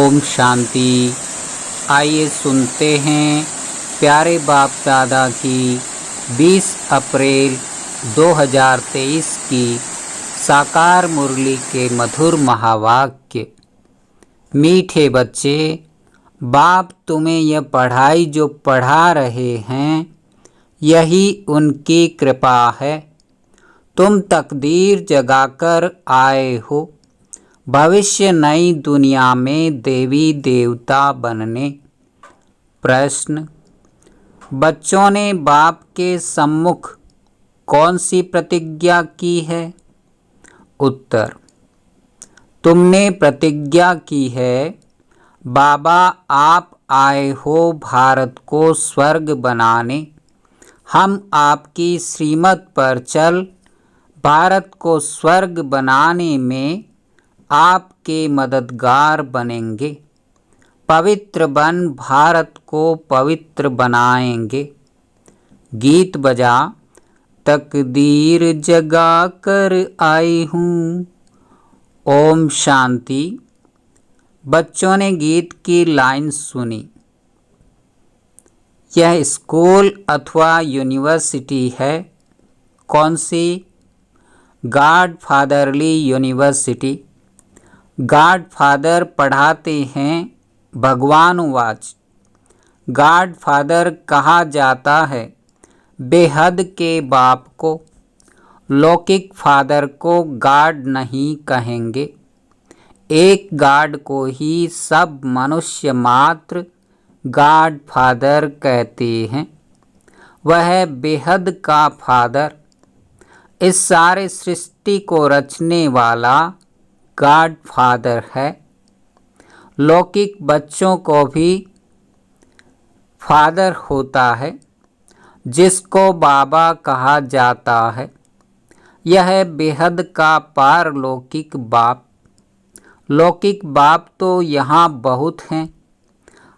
ओम शांति। आइए सुनते हैं प्यारे बाप दादा की 20 अप्रैल 2023 की साकार मुरली के मधुर महावाक्य। मीठे बच्चे, बाप तुम्हें यह पढ़ाई जो पढ़ा रहे हैं यही उनकी कृपा है। तुम तकदीर जगाकर आए हो भविष्य नई दुनिया में देवी देवता बनने। प्रश्न, बच्चों ने बाप के सम्मुख कौन सी प्रतिज्ञा की है? उत्तर, तुमने प्रतिज्ञा की है बाबा आप आए हो भारत को स्वर्ग बनाने। हम आपकी श्रीमत पर चल भारत को स्वर्ग बनाने में आपके मददगार बनेंगे। पवित्र बन भारत को पवित्र बनाएंगे। गीत बजा, तकदीर जगा कर आई हूँ। ओम शांति। बच्चों ने गीत की लाइन सुनी। यह स्कूल अथवा यूनिवर्सिटी है। कौन सी? God fatherly university. God father पढ़ाते हैं भगवानुवाच। गॉड फादर कहा जाता है बेहद के बाप को। लौकिक फादर को गॉड नहीं कहेंगे। एक गॉड को ही सब मनुष्य मात्र गॉड फादर कहते हैं। वह बेहद का फादर, इस सारे सृष्टि को रचने वाला गॉड फादर है। लौकिक बच्चों को भी फादर होता है जिसको बाबा कहा जाता है। यह बेहद का पारलौकिक बाप। लौकिक बाप तो यहाँ बहुत हैं।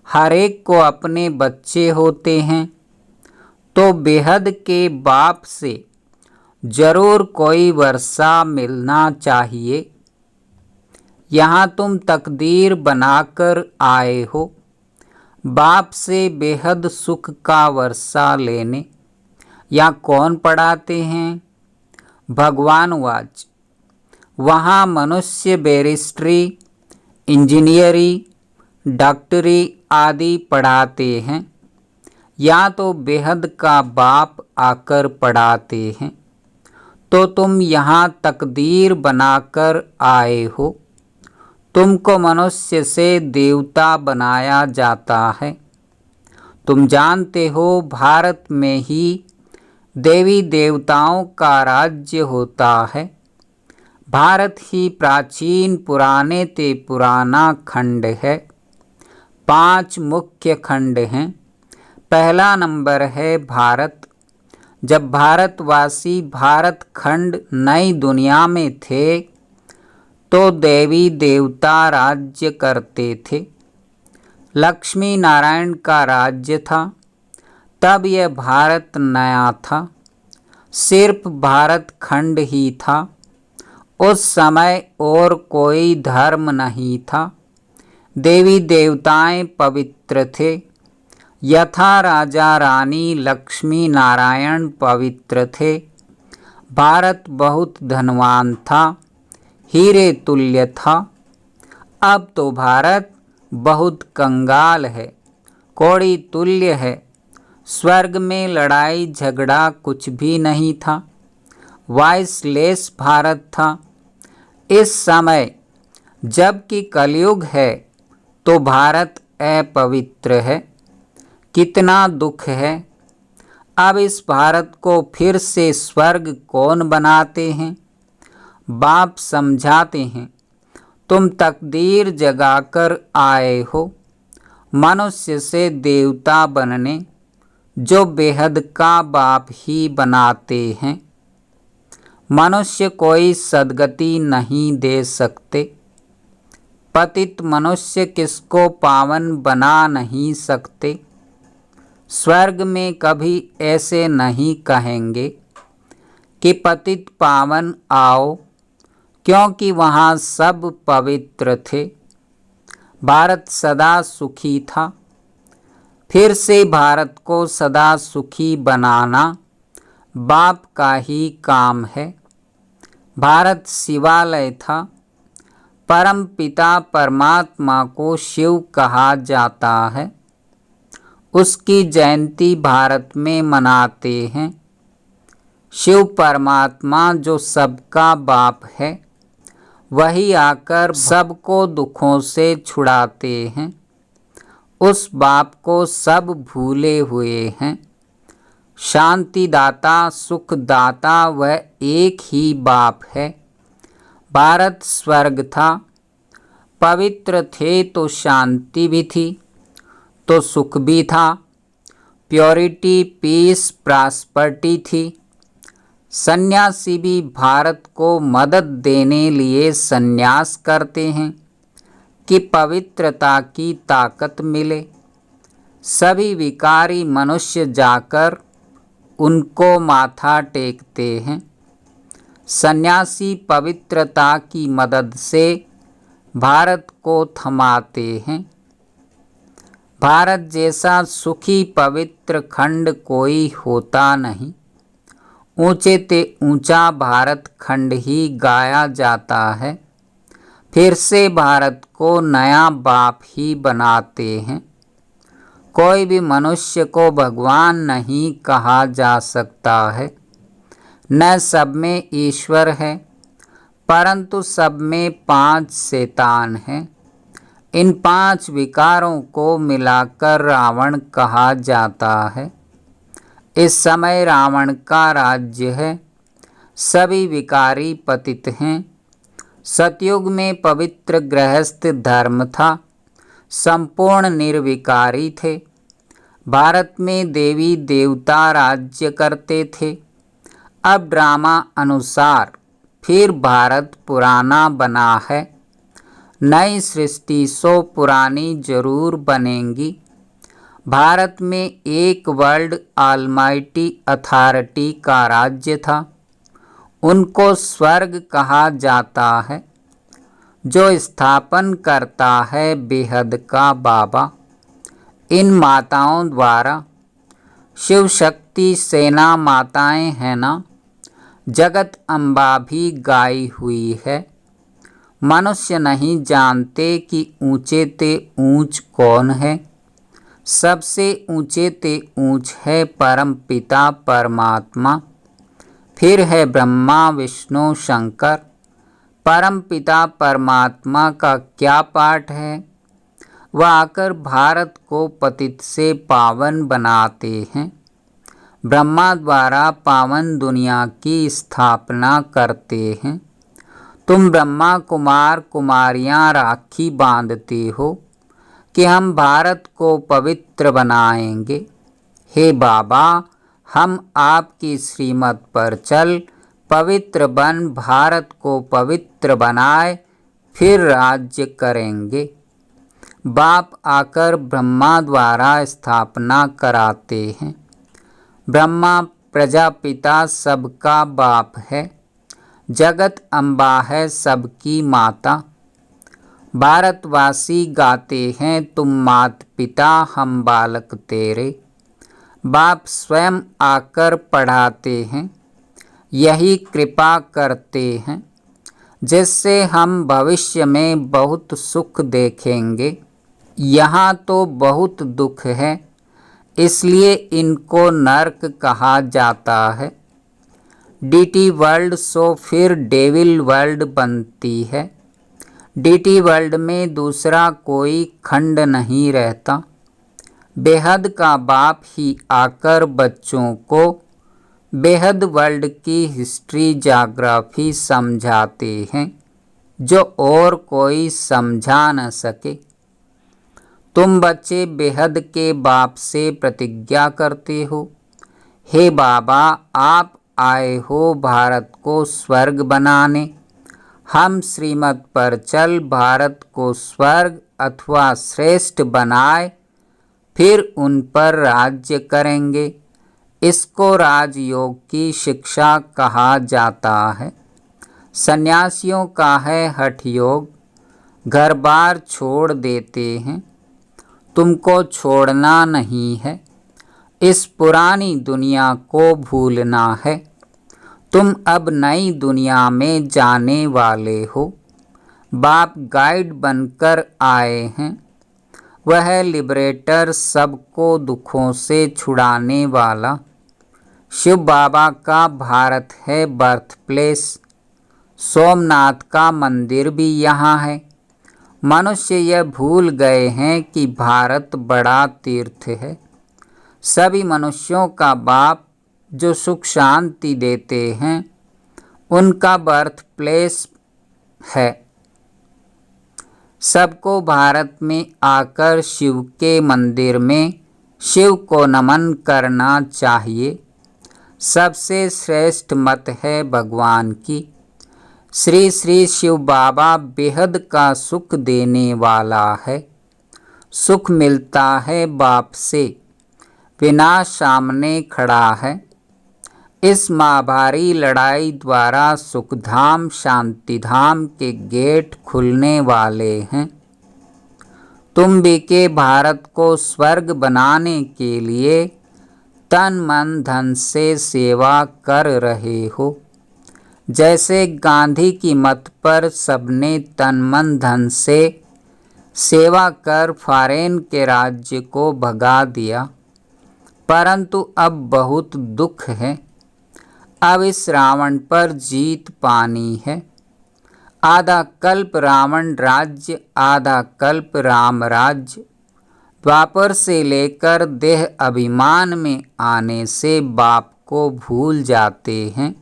हर एक को अपने बच्चे होते हैं, तो बेहद के बाप से जरूर कोई वर्षा मिलना चाहिए। यहाँ तुम तकदीर बनाकर आए हो बाप से बेहद सुख का वर्षा लेने। यहाँ कौन पढ़ाते हैं? भगवानुवाच। वहाँ मनुष्य बैरिस्ट्री, इंजीनियरी, डॉक्टरी आदि पढ़ाते हैं। या तो बेहद का बाप आकर पढ़ाते हैं। तो तुम यहाँ तकदीर बनाकर आए हो। तुमको मनुष्य से देवता बनाया जाता है। तुम जानते हो भारत में ही देवी देवताओं का राज्य होता है। भारत ही प्राचीन पुराने ते पुराना खंड है। 5 मुख्य खंड हैं। पहला नंबर है भारत। जब भारतवासी भारत खंड नई दुनिया में थे तो देवी देवता राज्य करते थे। लक्ष्मी नारायण का राज्य था। तब यह भारत नया था। सिर्फ भारत खंड ही था। उस समय और कोई धर्म नहीं था। देवी देवताएं पवित्र थे। यथा राजा रानी लक्ष्मी नारायण पवित्र थे। भारत बहुत धनवान था, हीरे तुल्य था। अब तो भारत बहुत कंगाल है, कौड़ी तुल्य है। स्वर्ग में लड़ाई झगड़ा कुछ भी नहीं था। वॉइसलेस भारत था। इस समय जबकि कलयुग है तो भारत अपवित्र है। कितना दुख है। अब इस भारत को फिर से स्वर्ग कौन बनाते हैं? बाप समझाते हैं तुम तकदीर जगाकर आए हो मनुष्य से देवता बनने, जो बेहद का बाप ही बनाते हैं। मनुष्य कोई सद्गति नहीं दे सकते। पतित मनुष्य किसको पावन बना नहीं सकते। स्वर्ग में कभी ऐसे नहीं कहेंगे कि पतित पावन आओ, क्योंकि वहाँ सब पवित्र थे। भारत सदा सुखी था। फिर से भारत को सदा सुखी बनाना बाप का ही काम है। भारत शिवालय था। परम पिता परमात्मा को शिव कहा जाता है। उसकी जयंती भारत में मनाते हैं। शिव परमात्मा जो सबका बाप है, वही आकर सबको दुखों से छुड़ाते हैं। उस बाप को सब भूले हुए हैं। शांतिदाता सुखदाता वह एक ही बाप है। भारत स्वर्ग था। पवित्र थे तो शांति भी थी, तो सुख भी था। प्योरिटी पीस प्रॉस्पेरिटी थी। सन्यासी भी भारत को मदद देने लिए सन्यास करते हैं कि पवित्रता की ताकत मिले। सभी विकारी मनुष्य जाकर उनको माथा टेकते हैं। सन्यासी पवित्रता की मदद से भारत को थमाते हैं। भारत जैसा सुखी पवित्र खंड कोई होता नहीं। ऊंचे ते ऊंचा भारत खंड ही गाया जाता है। फिर से भारत को नया बाप ही बनाते हैं। कोई भी मनुष्य को भगवान नहीं कहा जा सकता है। न सब में ईश्वर है, परंतु सब में 5 शैतान हैं। इन 5 विकारों को मिलाकर रावण कहा जाता है। इस समय रावण का राज्य है। सभी विकारी पतित हैं। सतयुग में पवित्र गृहस्थ धर्म था। संपूर्ण निर्विकारी थे। भारत में देवी देवता राज्य करते थे। अब ड्रामा अनुसार फिर भारत पुराना बना है। नई सृष्टि सो पुरानी जरूर बनेंगी। भारत में एक वर्ल्ड ऑलमाइटी अथॉरिटी का राज्य था। उनको स्वर्ग कहा जाता है। जो स्थापन करता है बेहद का बाबा। इन माताओं द्वारा शिव शक्ति सेना माताएं हैं ना, जगत अम्बा भी गाई हुई है। मनुष्य नहीं जानते कि ऊंचे ते ऊंच कौन है। सबसे ऊंचे ते ऊंच है परम पिता परमात्मा। फिर है ब्रह्मा विष्णु शंकर। परम पिता परमात्मा का क्या पाठ है? वह आकर भारत को पतित से पावन बनाते हैं। ब्रह्मा द्वारा पावन दुनिया की स्थापना करते हैं। तुम ब्रह्मा कुमार कुमारियां राखी बांधते हो कि हम भारत को पवित्र बनाएंगे। हे बाबा, हम आपकी श्रीमत पर चल पवित्र बन भारत को पवित्र बनाए, फिर राज्य करेंगे। बाप आकर ब्रह्मा द्वारा स्थापना कराते हैं। ब्रह्मा प्रजापिता सबका बाप है। जगत अम्बा है सबकी माता। भारतवासी गाते हैं तुम मात पिता हम बालक तेरे। बाप स्वयं आकर पढ़ाते हैं। यही कृपा करते हैं जिससे हम भविष्य में बहुत सुख देखेंगे। यहाँ तो बहुत दुख है, इसलिए इनको नर्क कहा जाता है। डीटी वर्ल्ड सो फिर डेविल वर्ल्ड बनती है। डीटी वर्ल्ड में दूसरा कोई खंड नहीं रहता। बेहद का बाप ही आकर बच्चों को बेहद वर्ल्ड की हिस्ट्री ज्योग्राफी समझाते हैं, जो और कोई समझा न सके। तुम बच्चे बेहद के बाप से प्रतिज्ञा करते हो, हे बाबा, आप आए हो भारत को स्वर्ग बनाने। हम श्रीमत पर चल भारत को स्वर्ग अथवा श्रेष्ठ बनाए, फिर उन पर राज्य करेंगे। इसको राजयोग की शिक्षा कहा जाता है। सन्यासियों का है हठ योग। घर बार छोड़ देते हैं, तुमको छोड़ना नहीं है, इस पुरानी दुनिया को भूलना है। तुम अब नई दुनिया में जाने वाले हो। बाप गाइड बनकर आए हैं, वह लिबरेटर, सबको दुखों से छुड़ाने वाला। शिव बाबा का भारत है बर्थ प्लेस। सोमनाथ का मंदिर भी यहाँ है। मनुष्य यह भूल गए हैं कि भारत बड़ा तीर्थ है। सभी मनुष्यों का बाप जो सुख शांति देते हैं, उनका बर्थ प्लेस है। सबको भारत में आकर शिव के मंदिर में शिव को नमन करना चाहिए। सबसे श्रेष्ठ मत है भगवान की। श्री श्री शिव बाबा बेहद का सुख देने वाला है। सुख मिलता है बाप से, विनाश सामने खड़ा है। इस महाभारी लड़ाई द्वारा सुखधाम शांतिधाम के गेट खुलने वाले हैं। तुम भी के भारत को स्वर्ग बनाने के लिए तन मन धन से सेवा कर रहे हो। जैसे गांधी की मत पर सबने तन मन धन से सेवा कर फॉरेन के राज्य को भगा दिया, परंतु अब बहुत दुख है। अब इस रावण पर जीत पानी है। आधा कल्प रावण राज्य, आधा कल्प राम राज्य। द्वापर से लेकर देह अभिमान में आने से बाप को भूल जाते हैं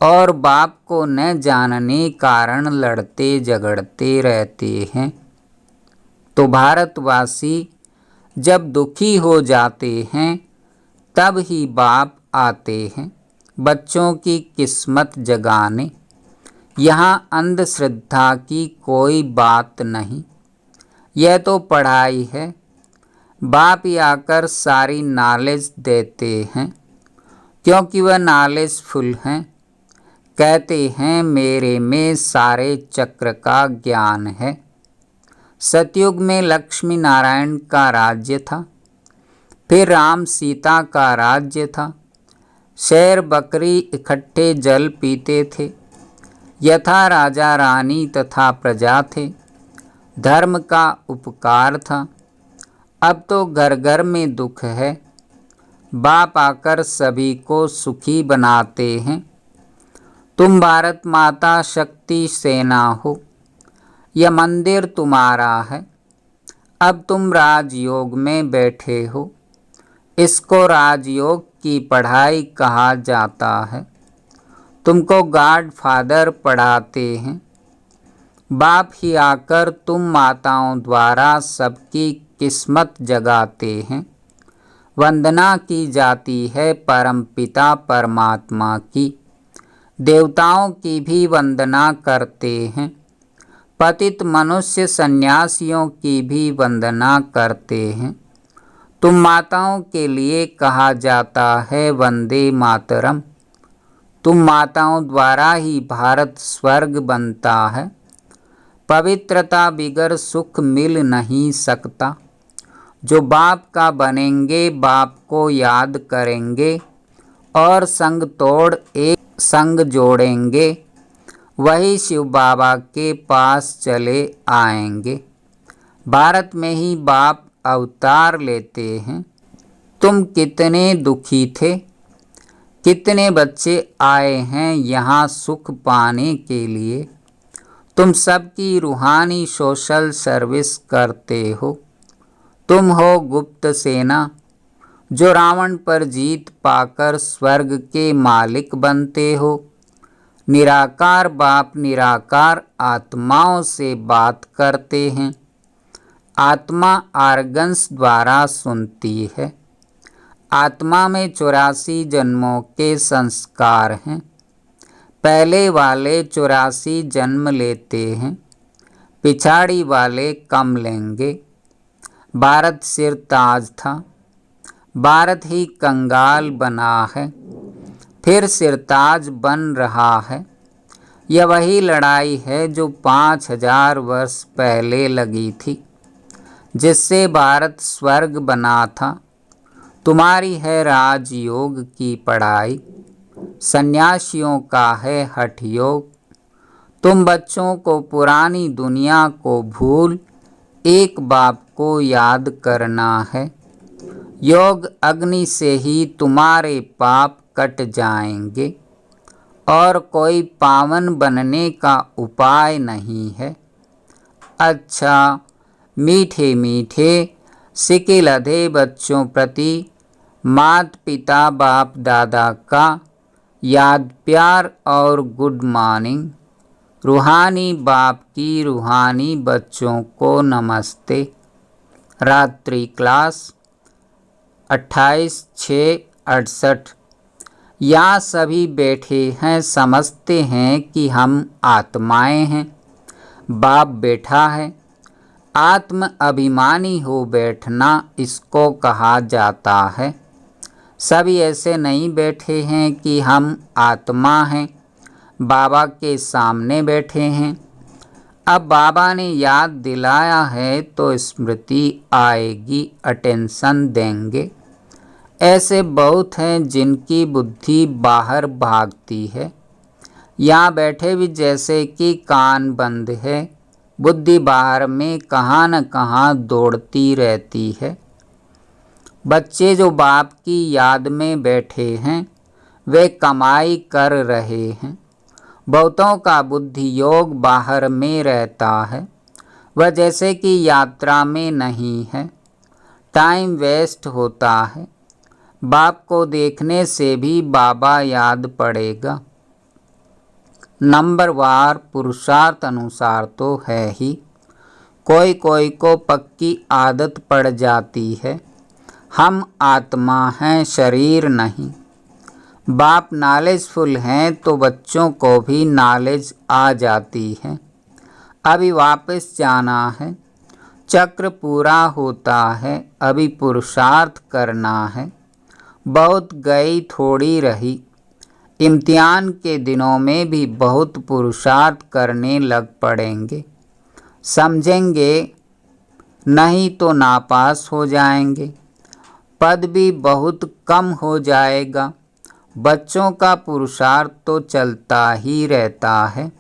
और बाप को न जानने कारण लड़ते झगड़ते रहते हैं। तो भारतवासी जब दुखी हो जाते हैं, तब ही बाप आते हैं बच्चों की किस्मत जगाने। यहाँ अंधश्रद्धा की कोई बात नहीं, यह तो पढ़ाई है। बाप ही आकर सारी नॉलेज देते हैं, क्योंकि वह नॉलेजफुल हैं। कहते हैं मेरे में सारे चक्र का ज्ञान है। सतयुग में लक्ष्मी नारायण का राज्य था, फिर राम सीता का राज्य था। शेर बकरी इकट्ठे जल पीते थे, यथा राजा रानी तथा प्रजा थे। धर्म का उपकार था। अब तो घर घर में दुख है। बाप आकर सभी को सुखी बनाते हैं। तुम भारत माता शक्ति सेना हो, यह मंदिर तुम्हारा है। अब तुम राजयोग में बैठे हो। इसको राजयोग की पढ़ाई कहा जाता है। तुमको गॉड फादर पढ़ाते हैं। बाप ही आकर तुम माताओं द्वारा सबकी किस्मत जगाते हैं। वंदना की जाती है परमपिता परमात्मा की। देवताओं की भी वंदना करते हैं। पतित मनुष्य सन्यासियों की भी वंदना करते हैं। तुम माताओं के लिए कहा जाता है वंदे मातरम। तुम माताओं द्वारा ही भारत स्वर्ग बनता है। पवित्रता बिगर सुख मिल नहीं सकता। जो बाप का बनेंगे, बाप को याद करेंगे और संग तोड़ एक संग जोड़ेंगे, वही शिव बाबा के पास चले आएंगे। भारत में ही बाप अवतार लेते हैं। तुम कितने दुखी थे, कितने बच्चे आए हैं यहाँ सुख पाने के लिए। तुम सबकी रूहानी सोशल सर्विस करते हो। तुम हो गुप्त सेना, जो रावण पर जीत पाकर स्वर्ग के मालिक बनते हो। निराकार बाप निराकार आत्माओं से बात करते हैं। आत्मा आर्गन्स द्वारा सुनती है। आत्मा में 84 जन्मों के संस्कार हैं। पहले वाले 84 जन्म लेते हैं, पिछाड़ी वाले कम लेंगे। भारत सिर ताज था, भारत ही कंगाल बना है, फिर सिरताज बन रहा है। यह वही लड़ाई है जो 5000 वर्ष पहले लगी थी, जिससे भारत स्वर्ग बना था। तुम्हारी है राजयोग की पढ़ाई, सन्यासियों का है हठ योग। तुम बच्चों को पुरानी दुनिया को भूल एक बाप को याद करना है। योग अग्नि से ही तुम्हारे पाप कट जाएंगे और कोई पावन बनने का उपाय नहीं है। अच्छा, मीठे मीठे सिके लधे बच्चों प्रति माता पिता बाप दादा का याद प्यार और गुड मॉर्निंग। रूहानी बाप की रूहानी बच्चों को नमस्ते। रात्रि क्लास 28/6/68। यहाँ सभी बैठे हैं, समझते हैं कि हम आत्माएं हैं। बाप बैठा है। आत्म अभिमानी हो बैठना इसको कहा जाता है। सभी ऐसे नहीं बैठे हैं कि हम आत्मा हैं, बाबा के सामने बैठे हैं। अब बाबा ने याद दिलाया है तो स्मृति आएगी, अटेंशन देंगे। ऐसे बहुत हैं जिनकी बुद्धि बाहर भागती है। यहाँ बैठे भी जैसे कि कान बंद है, बुद्धि बाहर में कहाँ न कहाँ दौड़ती रहती है। बच्चे जो बाप की याद में बैठे हैं वे कमाई कर रहे हैं। बहुतों का बुद्धि योग बाहर में रहता है, वह जैसे कि यात्रा में नहीं है। टाइम वेस्ट होता है। बाप को देखने से भी बाबा याद पड़ेगा। नंबरवार पुरुषार्थ अनुसार तो है ही। कोई कोई को पक्की आदत पड़ जाती है। हम आत्मा हैं, शरीर नहीं। बाप नॉलेजफुल हैं तो बच्चों को भी नॉलेज आ जाती है। अभी वापस जाना है, चक्र पूरा होता है, अभी पुरुषार्थ करना है। बहुत गई थोड़ी रही। इम्तिहान के दिनों में भी बहुत पुरुषार्थ करने लग पड़ेंगे। समझेंगे नहीं तो नापास हो जाएंगे। पद भी बहुत कम हो जाएगा। बच्चों का पुरुषार्थ तो चलता ही रहता है।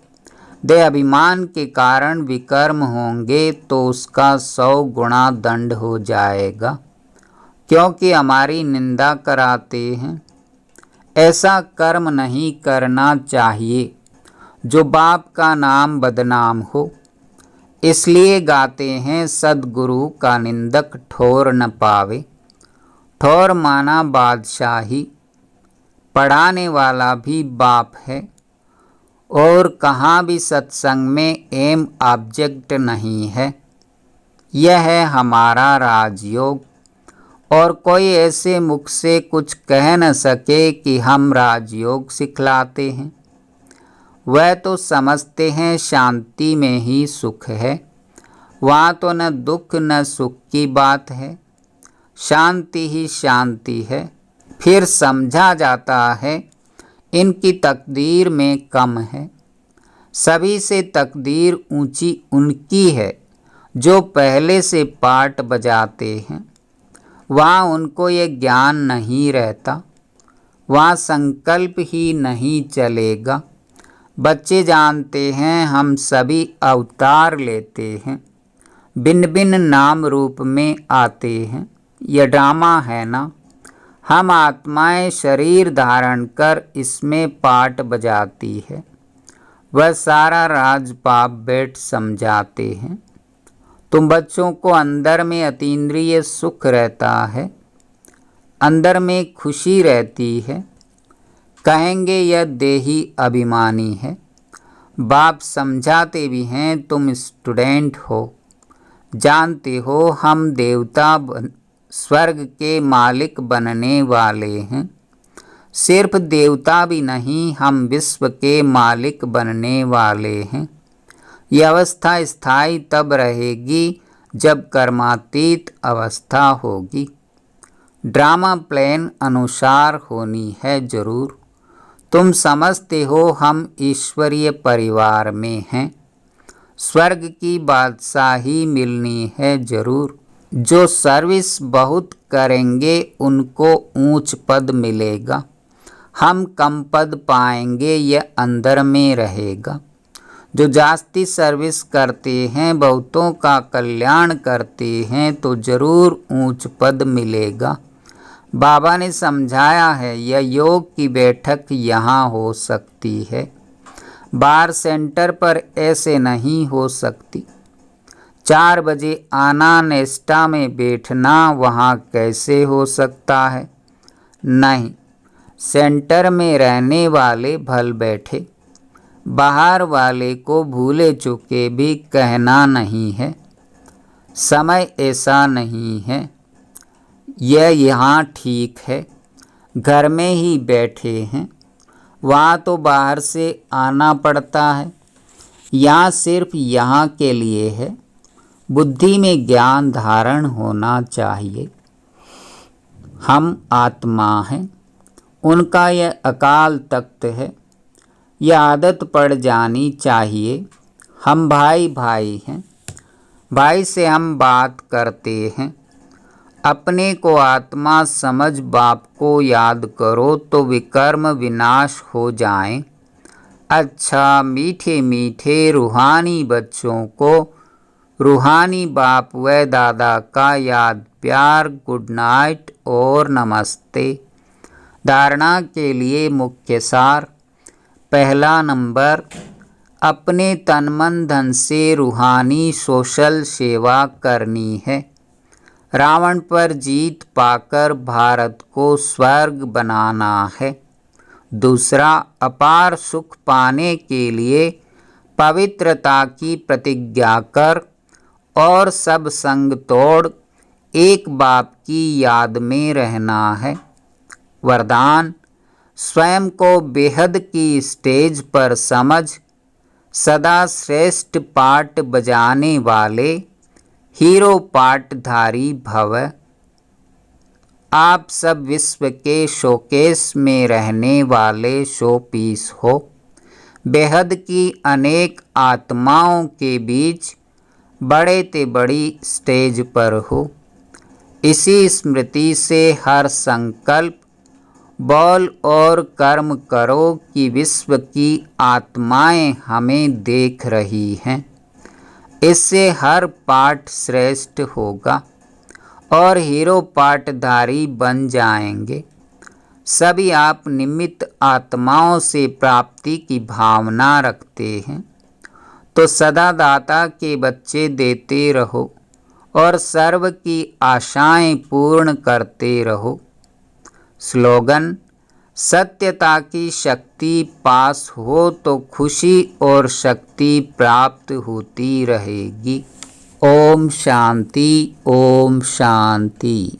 देह अभिमान के कारण विकर्म होंगे तो उसका 100 गुना दंड हो जाएगा, क्योंकि हमारी निंदा कराते हैं। ऐसा कर्म नहीं करना चाहिए जो बाप का नाम बदनाम हो। इसलिए गाते हैं सद्गुरु का निंदक ठोर न पावे। ठोर माना बादशाही। पढ़ाने वाला भी बाप है। और कहाँ भी सत्संग में एम ऑब्जेक्ट नहीं है। यह है हमारा राजयोग। और कोई ऐसे मुख से कुछ कह न सके कि हम राजयोग सिखलाते हैं। वह तो समझते हैं शांति में ही सुख है। वहाँ तो न दुख न सुख की बात है, शांति ही शांति है। फिर समझा जाता है इनकी तकदीर में कम है। सभी से तकदीर ऊंची उनकी है जो पहले से पाठ बजाते हैं। वहाँ उनको ये ज्ञान नहीं रहता। वहाँ संकल्प ही नहीं चलेगा। बच्चे जानते हैं हम सभी अवतार लेते हैं, भिन्न भिन्न नाम रूप में आते हैं। यह ड्रामा है ना। हम आत्माएं शरीर धारण कर इसमें पाठ बजाती है। वह सारा राज बाप बैठ समझाते हैं। तुम बच्चों को अंदर में अतीन्द्रिय सुख रहता है, अंदर में खुशी रहती है। कहेंगे यह देही अभिमानी है। बाप समझाते भी हैं तुम स्टूडेंट हो, जानते हो हम देवता स्वर्ग के मालिक बनने वाले हैं। सिर्फ देवता भी नहीं, हम विश्व के मालिक बनने वाले हैं। यह अवस्था स्थायी तब रहेगी जब कर्मातीत अवस्था होगी। ड्रामा प्लान अनुसार होनी है जरूर। तुम समझते हो हम ईश्वरीय परिवार में हैं। स्वर्ग की बादशाही मिलनी है जरूर। जो सर्विस बहुत करेंगे उनको ऊंच पद मिलेगा। हम कम पद पाएंगे, यह अंदर में रहेगा। जो जास्ती सर्विस करते हैं, बहुतों का कल्याण करते हैं, तो जरूर ऊंच पद मिलेगा। बाबा ने समझाया है, यह योग की बैठक यहाँ हो सकती है, बार सेंटर पर ऐसे नहीं हो सकती। 4 बजे आना, नेस्टा में बैठना वहाँ कैसे हो सकता है? नहीं, सेंटर में रहने वाले भल बैठे, बाहर वाले को भूले चुके भी कहना नहीं है। समय ऐसा नहीं है, यह यहाँ ठीक है। घर में ही बैठे हैं, वहाँ तो बाहर से आना पड़ता है। यहाँ सिर्फ यहाँ के लिए है। बुद्धि में ज्ञान धारण होना चाहिए। हम आत्मा हैं, उनका यह अकाल तख्त है। यह आदत पड़ जानी चाहिए। हम भाई भाई हैं, भाई से हम बात करते हैं। अपने को आत्मा समझ बाप को याद करो तो विकर्म विनाश हो जाएं। अच्छा, मीठे मीठे रूहानी बच्चों को रूहानी बाप व दादा का याद प्यार, गुड नाइट और नमस्ते। धारणा के लिए मुख्य सार। पहला नंबर, अपने तन मन धन से रूहानी सोशल सेवा करनी है। रावण पर जीत पाकर भारत को स्वर्ग बनाना है। दूसरा, अपार सुख पाने के लिए पवित्रता की प्रतिज्ञा कर और सब संग तोड़ एक बाप की याद में रहना है। वरदान, स्वयं को बेहद की स्टेज पर समझ सदा श्रेष्ठ पाठ बजाने वाले हीरो पाठधारी भव। आप सब विश्व के शोकेस में रहने वाले शोपीस हो। बेहद की अनेक आत्माओं के बीच बड़े ते बड़ी स्टेज पर हो। इसी स्मृति से हर संकल्प बोल और कर्म करो कि विश्व की आत्माएं हमें देख रही हैं। इससे हर पाठ श्रेष्ठ होगा और हीरो पाठधारी बन जाएंगे। सभी आप निमित्त आत्माओं से प्राप्ति की भावना रखते हैं, तो सदा दाता के बच्चे देते रहो और सर्व की आशाएं पूर्ण करते रहो। स्लोगन, सत्यता की शक्ति पास हो तो खुशी और शक्ति प्राप्त होती रहेगी। ओम शांति, ओम शांति।